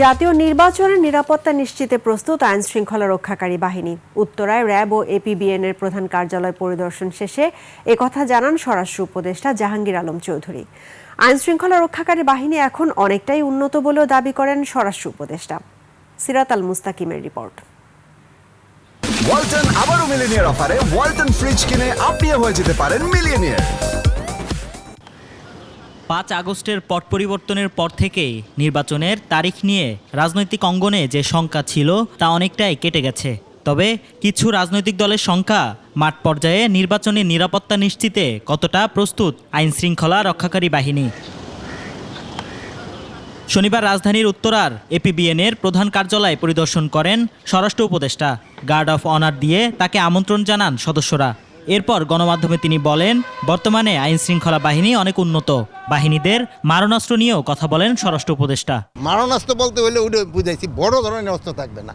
জাতীয় নির্বাচনের নিরাপত্তা নিশ্চিতে প্রস্তুত আইন শৃঙ্খলা রক্ষাকারী বাহিনী। উত্তরায় র্যাব ও এপিবিএন এর প্রধান কার্যালয় পরিদর্শন শেষে একথা জানান স্বরাষ্ট্র উপদেষ্টা জাহাঙ্গীর আলম চৌধুরী। আইন শৃঙ্খলা রক্ষাকারী বাহিনী এখন অনেকটাই উন্নত বলেও দাবি করেন স্বরাষ্ট্র উপদেষ্টা। সিরাত আল মুস্তাকিমের রিপোর্ট। ওয়ালটন আবারও মিলিয়নিয়ার অফারে ওয়ালটন ফ্রিজ কিনে আপনিও হয়ে যেতে পারেন মিলিয়নিয়ার। ৫ আগস্টের পট পরিবর্তনের পর থেকেই নির্বাচনের তারিখ নিয়ে রাজনৈতিক অঙ্গনে যে শঙ্কা ছিল তা অনেকটাই কেটে গেছে। তবে কিছু রাজনৈতিক দলের শঙ্কা মাঠ পর্যায়ে নির্বাচনের নিরাপত্তা নিশ্চিতে কতটা প্রস্তুত আইন শৃঙ্খলা রক্ষাকারী বাহিনী। শনিবার রাজধানীর উত্তরার এপিবিএন এর প্রধান কার্যালয় পরিদর্শন করেন স্বরাষ্ট্র উপদেষ্টা। গার্ড অফ অনার দিয়ে তাকে আমন্ত্রণ জানান সদস্যরা। এরপর গণমাধ্যমে তিনি বলেন, বর্তমানে আইন শৃঙ্খলা বাহিনী অনেক উন্নত। বাহিনীদের মারণাস্ত্র নিয়েও কথা বলেন স্বরাষ্ট্র উপদেষ্টা। মারণাস্ত্র বলতে হলে ওটা বুঝাইছি, বড় ধরনের অস্ত্র থাকবে না,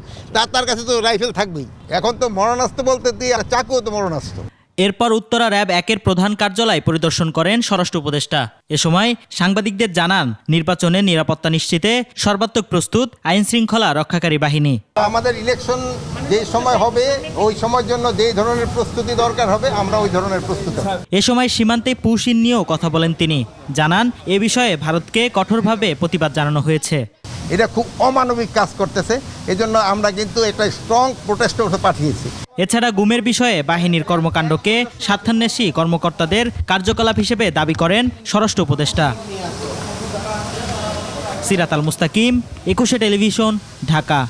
তার কাছে তো রাইফেল থাকবেই। এখন তো মরণাস্ত্র বলতে দিয়ে চাকুও তো মরণাস্ত্র। এরপর উত্তরা র্যাব ১-এর প্রধান কার্যালয় পরিদর্শন করেন স্বরাষ্ট্র উপদেষ্টা। এ সময় সাংবাদিকদের জানান, নির্বাচনের নিরাপত্তা নিশ্চিতে সর্বাত্মক প্রস্তুত আইন শৃঙ্খলা রক্ষাকারী বাহিনী। আমাদের ইলেকশন যে সময় হবে ওই সময়ের জন্য যে ধরনের প্রস্তুতি দরকার হবে আমরা ওই ধরনের প্রস্তুতি। এ সময় সীমান্তে পুশিন নিয়েও কথা বলেন তিনি। জানান, এ বিষয়ে ভারতকে কঠোরভাবে প্রতিবাদ জানানো হয়েছে। এটা খুব অমানবিক কাজ করতেছে, এজন্য আমরা কিন্তু একটা স্ট্রং প্রোটেস্ট পাঠিয়েছি। এছাড়া গুমের বিষয়ে বাহিনীর কর্মকাণ্ডকে স্বার্থান্বেষী কর্মকর্তাদের কার্যকলাপ হিসেবে দাবি করেন স্বরাষ্ট্র উপদেষ্টা। সিরাত আল মুস্তাকিম, ২১ টেলিভিশন, ঢাকা।